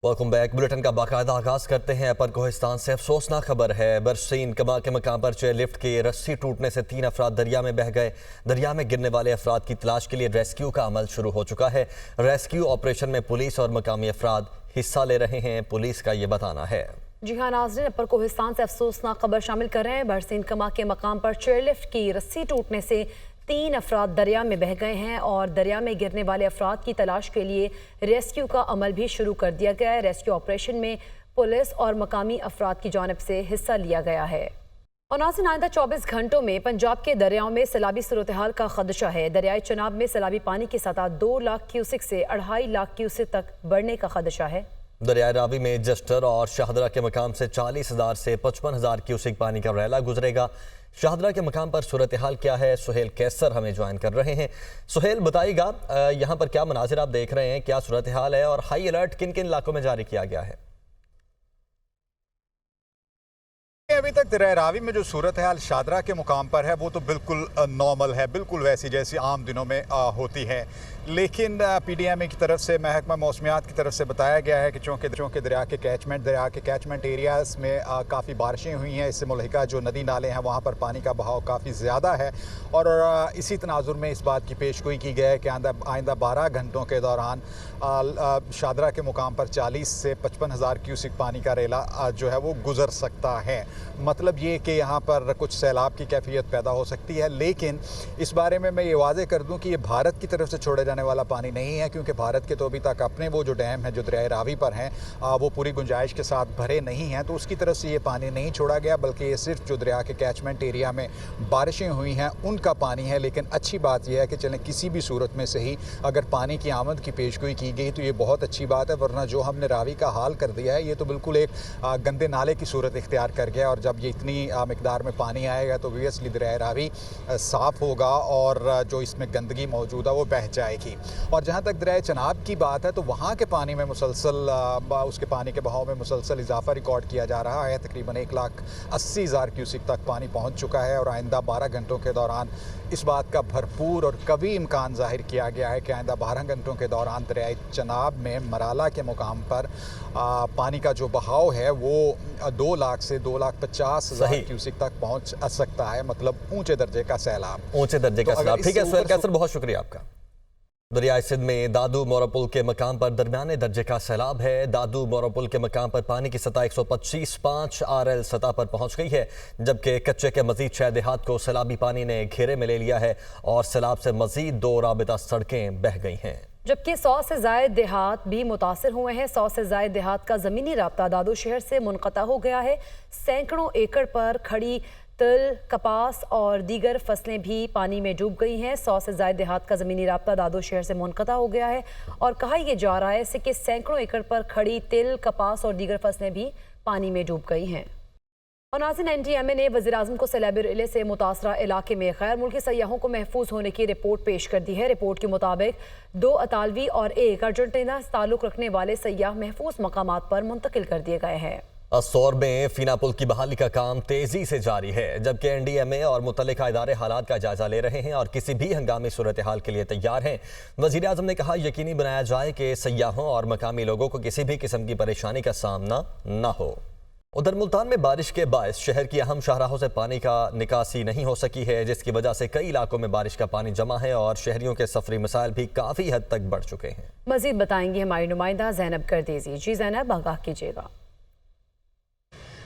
Welcome back. Bulletin का बाकायदा आगाज करते हैं। अपर कोहिस्तान से अफसोसनाक खबर है। बरसीन कमा के मकाम पर चेयरलिफ्ट की रस्सी टूटने से 3 अफराद दरिया में बह गए। दरिया में गिरने वाले अफराद की तलाश के लिए रेस्क्यू का अमल शुरू हो चुका है। रेस्क्यू ऑपरेशन में पुलिस और मकामी अफराद हिस्सा ले रहे हैं, पुलिस का ये बताना है। जी हाँ नाज़रीन, अपर कोहिस्तान से अफसोसनाक खबर शामिल कर रहे हैं। बरसीन कमा के मकाम पर चेयरलिफ्ट की रस्सी टूटने से 3 अफराद दरिया में बह गए हैं और दरिया में गिरने वाले अफराद की तलाश के लिए रेस्क्यू का अमल भी शुरू कर दिया गया है। रेस्क्यू ऑपरेशन में पुलिस और मकामी अफराद की जानिब से हिस्सा लिया गया है। और नाज़रीन, आइंदा 24 घंटों में पंजाब के दरियाओं में सैलाबी सूरत हाल का खदशा है। दरियाई चनाब में सैलाबी पानी की सतह 2 लाख क्यूसिक से 2.5 लाख क्यूसिक तक बढ़ने का खदशा है। दरिया रावी में जस्टर और शाहदरा के मकाम से 40,000 से 55,000 क्यूसिक पानी का रैला गुजरेगा। शाहदरा के मकाम पर सूरत हाल क्या है, सुहेल कैसर हमें ज्वाइन कर रहे हैं। सुहेल, बताइएगा यहाँ पर क्या मनाजिर आप देख रहे हैं, क्या सूरत हाल है और हाई अलर्ट किन किन इलाकों में जारी किया गया है? अभी तक दरिया रावी में जो सूरत हाल शाहदरा के मुकाम पर है वो तो बिल्कुल नॉर्मल है, बिल्कुल वैसी जैसी आम दिनों में होती है। लेकिन PDMA की तरफ से, महकमा मौसमियात की तरफ से बताया गया है कि चूँकि दरिया के कैचमेंट एरियाज़ में काफ़ी बारिशें हुई हैं, इससे मुल्हिका जो नदी नाले हैं वहाँ पर पानी का बहाव काफ़ी ज़्यादा है। और इसी तनाजुर में इस बात की पेशगोई की गई है कि आइंदा 12 घंटों के दौरान शाहदरा के मुकाम पर 40 से 55,000 क्यूसिक पानी का रेला जो है वो गुजर सकता है। मतलब ये कि यहाँ पर कुछ सैलाब की कैफियत पैदा हो सकती है। लेकिन इस बारे में मैं ये वाज़े कर दूँ कि ये भारत की तरफ से छोड़े जाने वाला पानी नहीं है, क्योंकि भारत के तो अभी तक अपने वो जो डैम है जो दरिया रावी पर हैं वो पूरी गुंजाइश के साथ भरे नहीं हैं, तो उसकी तरफ से ये पानी नहीं छोड़ा गया, बल्कि ये सिर्फ जो दरिया के कैचमेंट एरिया में बारिशें हुई हैं उनका पानी है। लेकिन अच्छी बात यह है कि चलें किसी भी सूरत में से ही अगर पानी की आमद की पेशगोई की गई तो ये बहुत अच्छी बात है, वरना जो हमने रावी का हाल कर दिया है ये तो बिल्कुल एक गंदे नाले की सूरत इख्तियार कर गया। और जब ये इतनी मिकदार में पानी आएगा तो ऑब्वियसली दरिया रावी साफ़ होगा और जो इसमें गंदगी मौजूद है वो बह जाएगी। और जहाँ तक दरिया चनाब की बात है तो वहाँ के पानी में मुसलसल उसके पानी के बहाव में मुसलसल इजाफा रिकॉर्ड किया जा रहा है। तकरीबन 1,80,000 क्यूसिक तक पानी पहुँच चुका है। और आइंदा 12 घंटों के दौरान इस बात का भरपूर और कभी इम्कान जाहिर किया गया है कि आइंदा 12 घंटों के दौरान दरिया चनाब में मराला के मुकाम पर पानी का जो बहाव है वो 2 लाख से 2,50,000 क्यूसिक तक पहुँच सकता है। मतलब ऊंचे दर्जे का सैलाब, ऊंचे दर्जे का सैलाब। ठीक है सुहेल कैसर, बहुत शुक्रिया आपका। दरियाई सिंध में दादू मोरापुल के मकाम पर दरमियाने दर्जे का सैलाब है। दादू मोरापुल के मकाम पर पानी की सतह 125.5 RL सतह पर पहुंच गई है, जबकि कच्चे के मजीद 6 देहात को सैलाबी पानी ने घेरे में ले लिया है और सैलाब से मजीद 2 राबिता सड़कें बह गई हैं। जबकि 100 से ज़ायद देहात भी मुतासर हुए हैं। 100 से ज़ायद देहात का ज़मीनी राब्ता दादू शहर से मुनक़ता हो गया है। सैकड़ों एकड़ पर खड़ी तिल, कपास और दीगर फसलें भी पानी में डूब गई हैं। 100 से ज़ायद देहात का ज़मीनी राब्ता दादू शहर से मुनक़ता हो गया है और कहा यह जा रहा है कि सैकड़ों एकड़ पर खड़ी तिल, कपास और दीगर फसलें भी पानी में डूब गई हैं। और नाज़रीन, NTMA ने वज़ीर-ए-आज़म को सैलाबी रेले से मुतासरा इलाके में गैर मुल्की सयाहों को महफूज होने की रिपोर्ट पेश कर दी है। रिपोर्ट के मुताबिक 2 अतालवी और 1 अर्जेंटीना से ताल्लुक़ रखने वाले सयाह महफूज मकामात पर मुंतकिल कर दिए गए हैं। असौर में फीना पुल की बहाली का काम तेजी से जारी है, जबकि NDMA और मुतल्लिका इदारे हालात का जायजा ले रहे हैं और किसी भी हंगामी सूरत हाल के लिए तैयार हैं। वज़ीर आज़म ने कहा यकीनी बनाया जाए कि सयाहों और मकामी लोगों को किसी भी किस्म की परेशानी का सामना न हो। उधर मुल्तान में बारिश के बायस शहर की अहम शाहराहों से पानी का निकासी नहीं हो सकी है, जिसकी वजह से कई इलाकों में बारिश का पानी जमा है और शहरियों के सफरी मसाइल भी काफ़ी हद तक बढ़ चुके हैं। मज़ीद बताएंगी हमारी नुमाइंदा ज़ैनब गर्देज़ी। जी ज़ैनब, आगाह कीजिएगा।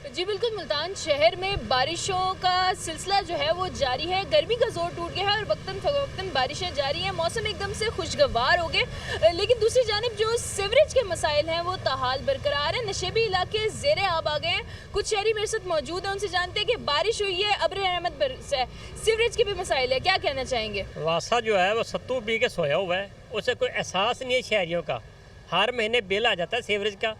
जी बिल्कुल, मुल्तान शहर में बारिशों का सिलसिला जो है वो जारी है। गर्मी का जोर टूट गया है और वक्तन फवक्तन बारिशें जारी हैं। मौसम एकदम से खुशगवार हो गए, लेकिन दूसरी जानिब जो सीवरेज के मसाइल हैं वो ताहाल बरकरार हैं। नशेबी इलाके ज़ेरे आब आ गए हैं। कुछ शहरी मेरे साथ मौजूद हैं, उनसे जानते हैं कि बारिश हुई है, अब्र रहमत बरस है, सीवरेज के भी मसाइल है, क्या कहना चाहेंगे? वासा जो है वो सत्तू पी के सोया हुआ है, उसे कोई एहसास नहीं है शहरियों का। हर महीने बिल आ जाता है सीवरेज का,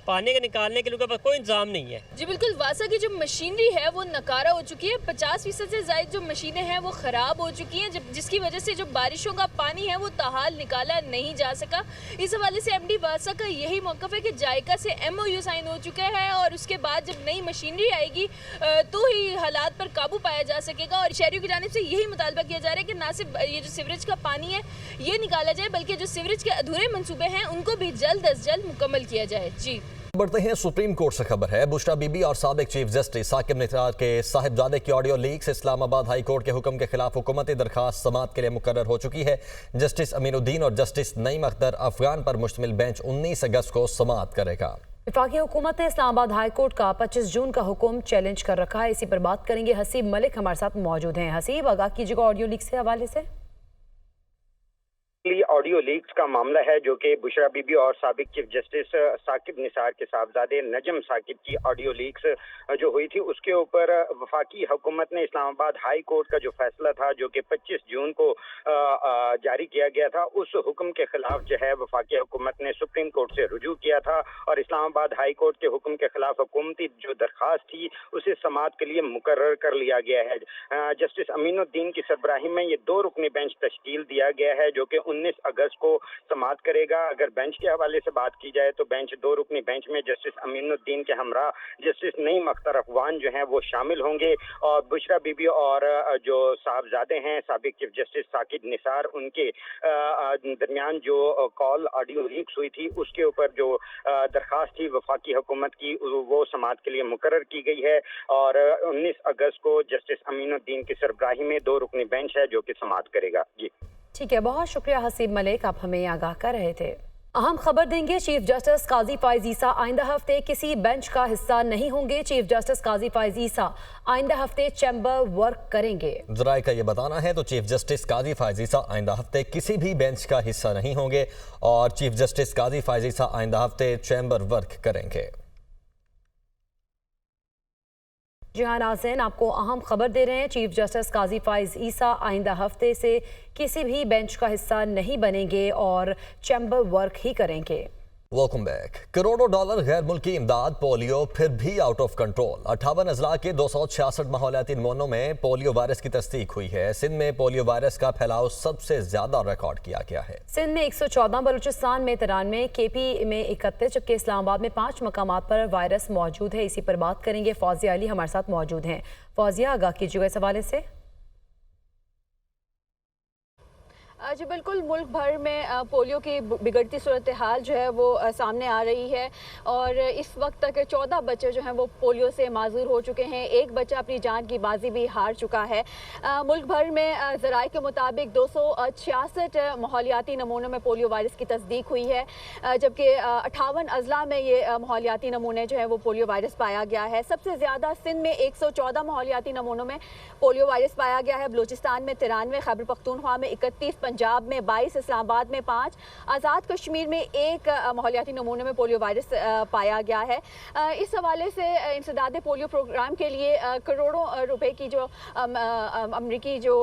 पानी के निकालने के लिए उनके पास कोई इंतजाम नहीं है। जी बिल्कुल, वासा की जो मशीनरी है वो नकारा हो चुकी है। 50% से ज़ायद जो मशीनें हैं वो ख़राब हो चुकी हैं, जिसकी वजह से जो बारिशों का पानी है वो ताहाल निकाला नहीं जा सका। इस हवाले से एमडी वासा का यही मौक़िफ़ है कि जायका से MOU साइन हो चुका है और उसके बाद जब नई मशीनरी आएगी तो ही हालात पर काबू पाया जा सकेगा। और शहरियों की जानिब से यही मुतालबा किया जा रहा है कि ना सिर्फ ये जो सीवरेज का पानी है ये निकाला जाए, बल्कि जो सीवरेज के अधूरे मंसूबे हैं उनको भी जल्द अज जल्द मुकम्मल किया जाए। जी बढ़ते हैं सुप्रीम कोर्ट से खबर है। बुशरा बीबी और साबिक चीफ जस्टिस साकिब निसार के साहिबजादे की audio leaks Islamabad high court के हुक्म के खिलाफ हुकूमती दरखास्त समाअत के लिए मुकर्रर हो चुकी है। जस्टिस अमीनुद्दीन और जस्टिस नईम अख्तर अफगान पर मुश्तमिल बेंच 19 अगस्त को समाअत करेगा। वफाकी हुकूमत ने इस्लामाबाद हाई कोर्ट का 25 जून का हुक्म चैलेंज कर रखा है। इसी पर बात करेंगे। हसीब मलिक हमारे साथ मौजूद हैं। हसीब, आगाह कीजिएगा ऑडियो लीक से हवाले से। ऑडियो लीक्स का मामला है जो कि बुशरा बीबी और साबिक चीफ जस्टिस साकिब निसार के साहबजादे नजम साकिब की ऑडियो लीक्स जो हुई थी उसके ऊपर वफाकी हुकूमत ने इस्लामाबाद हाई कोर्ट का जो फैसला था जो कि 25 जून को जारी किया गया था, उस हुक्म के खिलाफ जो है वफाकी हुकूमत ने सुप्रीम कोर्ट से रुजू किया था और इस्लामाबाद हाई कोर्ट के हुक्म के खिलाफ हुकूमती जो दरखास्त थी उसे समाअत के लिए मुकर्रर कर लिया गया है। जस्टिस अमीनुद्दीन की सरबराही में ये 2 रुकनी बेंच तश्कील दिया गया है जो कि 19 अगस्त को समाअत करेगा। अगर बेंच के हवाले से बात की जाए तो बेंच 2 रुकनी बेंच में जस्टिस अमीनुद्दीन के हमरा जस्टिस नईम अख्तर अफगान जो हैं वो शामिल होंगे और बुशरा बीबी और जो साहबजादे हैं साबिक चीफ जस्टिस साकिब निसार उनके दरमियान जो कॉल ऑडियो लीक्स हुई थी उसके ऊपर जो दरखास्त थी वफाकी हुकूमत की वो समाअत के लिए मुकर्रर की गई है और 19 अगस्त को जस्टिस अमीनुद्दीन की सरबराही में 2 रुकनी बेंच है जो कि समाअत करेगा। जी ठीक है, बहुत शुक्रिया हसीब मलिक, आप हमें आगाह कर रहे थे। अहम खबर देंगे। चीफ जस्टिस काजी फाइज ईसा आइंदा हफ्ते किसी बेंच का हिस्सा नहीं होंगे। चीफ जस्टिस काजी फाइज ईसा आइंदा हफ्ते चैम्बर वर्क करेंगे। जराए का ये बताना है तो चीफ जस्टिस काजी फाइज ईसा आइंदा हफ्ते किसी भी बेंच का हिस्सा नहीं होंगे और चीफ जस्टिस काजी फाइज ईसा आइंदा हफ्ते चैम्बर वर्क करेंगे। जी हाँ नाज़रीन, आपको अहम खबर दे रहे हैं। चीफ जस्टिस काजी फाइज ईसा आइंदा हफ्ते से किसी भी बेंच का हिस्सा नहीं बनेंगे और चैम्बर वर्क ही करेंगे। Welcome back. करोड़ों डॉलर गैर मुल्की इमदाद, पोलियो फिर भी आउट ऑफ कंट्रोल। 58 अजला के 266 माहौलियाती नमूनों में पोलियो वायरस की तस्दीक हुई है। सिंध में पोलियो वायरस का फैलाव सबसे ज्यादा रिकॉर्ड किया गया है। सिंध में 114, बलूचिस्तान में 93, KP में 31, जबकि इस्लामाबाद में 5 मकामात पर वायरस मौजूद है। इसी पर बात करेंगे। फौजिया अली हमारे साथ मौजूद हैं। फौजिया, आगाह कीजिएगा इस हवाले से। जी बिल्कुल, मुल्क भर में पोलियो की बिगड़ती सूरत हाल जो है वो सामने आ रही है और इस वक्त तक 14 बच्चे जो हैं वो पोलियो से माजूर हो चुके हैं। एक बच्चा अपनी जान की बाजी भी हार चुका है। मुल्क भर में ज़राए के मुताबिक 266 माहौलियाती नमूनों में पोलियो वायरस की तस्दीक हुई है, जबकि 58 अजला में ये माहौलियाती नमूने जो है वो पोलियो वायरस पाया गया है। सबसे ज़्यादा सिंध में 114 माहौलियाती नमूनों में पोलियो वायरस पाया गया है। बलूचिस्तान में 93, खैबर पख्तूनख्वा में 31, पंजाब में 22, इस्लामाबाद में 5, आज़ाद कश्मीर में 1 माहौलियाती नमूने में पोलियो वायरस पाया गया है। इस हवाले से इंसदाद पोलियो प्रोग्राम के लिए करोड़ों रुपए की जो अमरीकी जो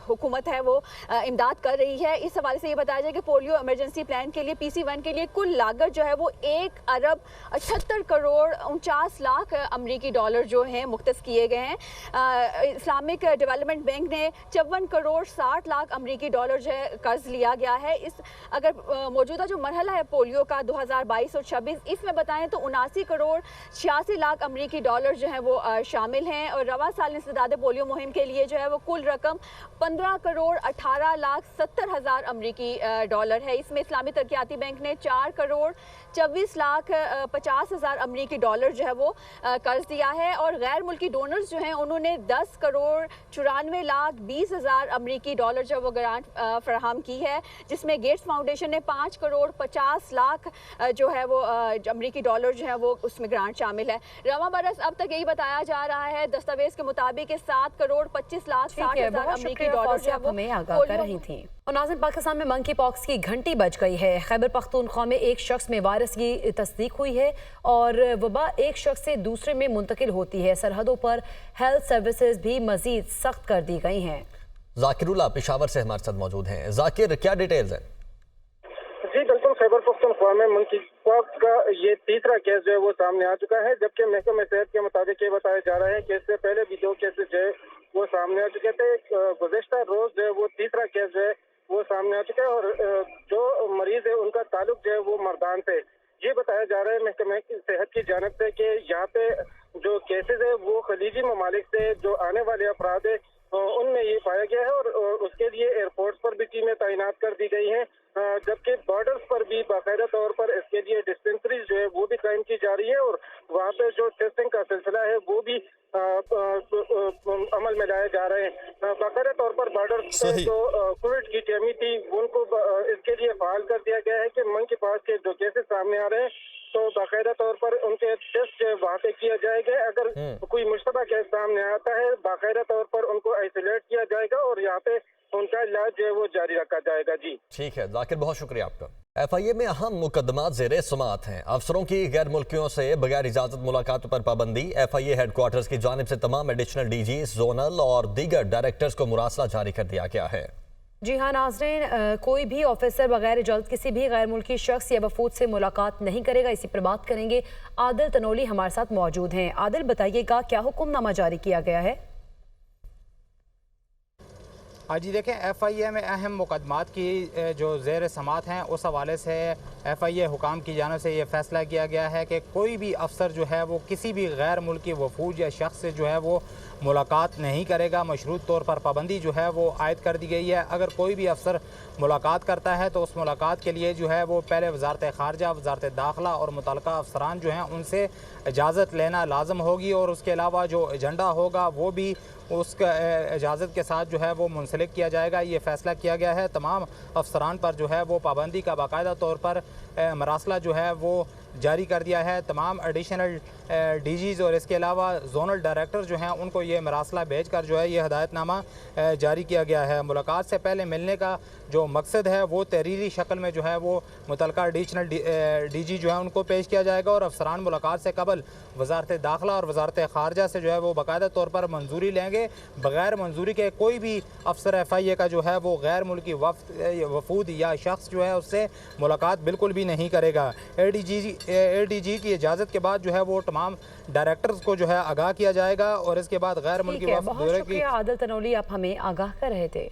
हुकूमत है वो इमदाद कर रही है। इस हवाले से ये बताया जाए कि पोलियो इमरजेंसी प्लान के लिए PC1 के लिए कुल लागत जो है वो 1 अरब 78 करोड़ 49 लाख अमरीकी डॉलर जो हैं मुख्तस किए गए हैं। इस्लामिक डेवलपमेंट बैंक ने 54 करोड़ 60 लाख अमरीकी डॉलर जो है कर्ज लिया गया है। इस अगर मौजूदा जो मरहला है पोलियो का 2022 और 26 इसमें बताएं तो 79 करोड़ 86 लाख अमरीकी डॉलर जो है वो शामिल हैं और रवा साल इंसदाद पोलियो मुहिम के लिए जो है वो कुल रकम 15 करोड़ 18 लाख 70 हज़ार अमरीकी डॉलर है। इसमें इस्लामी तरक्याती बैंक ने 4 करोड़ 24 लाख 50 हज़ार अमरीकी डॉलर जो है वो कर्ज दिया है और गैर मुल्की डोनर्स जो हैं उन्होंने 10 करोड़ 94 लाख 20 हज़ार अमरीकी डॉलर जो है वो ग्रांट फराहम की है, जिसमें गेट्स फाउंडेशन ने 5 करोड़ 50 लाख जो है वो अमरीकी डॉलर जो है वो उसमें ग्रांट शामिल है। रवा बरस अब तक यही बताया जा रहा है दस्तावेज के मुताबिक 7 करोड़ 25 लाख 60 हज़ार अमरीकी डॉलर जो है वो हमें आगाह कर रही थी। और नाज़रीन, पाकिस्तान में मंकी पॉक्स की घंटी बज गई है। खैबर पख्तूनख्वा में एक शख्स में वायरस की तस्दीक हुई है और वबा एक शख्स से दूसरे में मुंतकिल होती है। सरहदों पर हेल्थ सर्विसेज भी मजीद सख्त कर दी गई हैं। जाकिरुल्लाह पेशावर से हमारे साथ मौजूद हैं। जाकिर, क्या डिटेल्स हैं? जी बिल्कुल, खैबर पख्तूनख्वा में मंकीपॉक्स का ये तीसरा केस जो है वो सामने आ चुका है, जबकि महकमे सेहत के मुताबिक ये बताया जा रहा है कि इससे पहले भी 2 केसेस जो है वो सामने आ चुके थे। गुज़िश्ता रोज जो है वो तीसरा केस जो है वो सामने आ चुका है और जो मरीज है उनका ताल्लुक जो है वो मर्दान से। ये बताया जा रहा है महकमे सेहत की जानिब से कि यहाँ पे जो केसेस है वो खलीजी ममालिक से जो आने वाले अफराद है उनमें ये पाया गया है और उसके लिए एयरपोर्ट्स पर भी टीमें तैनात कर दी गई हैं, जबकि बॉर्डर्स पर भी बाकायदा तौर पर इसके लिए डिस्पेंसरीज जो है वो भी कायम की जा रही है और वहाँ पे जो टेस्टिंग का सिलसिला है वो भी अमल में लाए जा रहे हैं। बाकायदा तौर पर बॉर्डर जो कोविड की टीमें थी उनको इसके लिए बहाल कर दिया गया है कि मंकीपॉक्स के जो केसेस सामने आ रहे हैं तो बाकायदा तौर पर उनके टेस्ट वहाँ पे किया जाएगा। अगर कोई मुश्तबा केस सामने आता है बाकायदा तौर पर उनको आइसोलेट किया जाएगा और यहाँ पे उनका इलाज जो है वो जारी रखा जाएगा। जी ठीक है जाकिर, बहुत शुक्रिया आपका। FIA में अहम मुकदमात ज़ेरे समाअत हैं। अफसरों की गैर मुल्कियों से बगैर इजाज़त मुलाकात पर पाबंदी। FIA हेडक्वार्टर्स की जानिब से तमाम एडिशनल DGs, जोनल और दीगर डायरेक्टर्स को मुरासला जारी कर दिया गया है। जी हाँ नाज़रीन, कोई भी ऑफिसर बगैर इजाज़त किसी भी गैर मुल्की शख्स या वफूद से मुलाकात नहीं करेगा। इसी पर बात करेंगे, आदिल तनोली हमारे साथ मौजूद हैं। आदिल बताइएगा क्या हुक्मनामा जारी किया गया है? हाँ जी देखें, FIA में अहम मुकदमात की जो ज़ेर समात हैं उस हवाले से FIA हुकाम की जानिब से ये फ़ैसला किया गया है कि कोई भी अफसर जो है वो किसी भी गैर मुल्की वफूद या शख्स से जो है वो मुलाकात नहीं करेगा। मशरूत तौर पर पाबंदी जो है वो आयद कर दी गई है। अगर कोई भी अफसर मुलाकात करता है तो उस मुलाकात के लिए जो है वो पहले वजारत ख़ारजा, वजारत दाखिला और मुतल्लिका अफसरान जो हैं उनसे इजाज़त लेना लाजम होगी और उसके अलावा जो एजेंडा होगा वो भी उसका इजाज़त के साथ जो है वो मुंसलिक किया जाएगा। ये फ़ैसला किया गया है। तमाम अफसरान पर जो है वो पाबंदी का बाकायदा तौर पर मरासला जो है वो जारी कर दिया है। तमाम एडिशनल DGs और इसके अलावा जोनल डायरेक्टर जो हैं उनको ये मरासला भेज कर जो है ये हदायतनामा जारी किया गया है। मुलाकात से पहले मिलने का जो मकसद है वो तहरीरी शक्ल में जो है वो मुतल्लिका एडिशनल DG जो है उनको पेश किया जाएगा और अफसरान मुलाकात से कबल वजारत दाखिला और वजारत ख़ारजा से जो है वो बाकायदा तौर पर मंजूरी लेंगे। बग़ैर मंजूरी के कोई भी अफसर FIA का जो है वो गैर मुल्की वफूद या शख्स जो है उससे मुलाकात बिल्कुल भी नहीं करेगा। ADG की इजाज़त के बाद जो है वो तमाम डायरेक्टर्स को जो है आगाह किया जाएगा और इसके बाद गैर मुल्की वफद बहुत शुक्रिया आदिल तनोली, आप हमें आगाह कर रहे थे।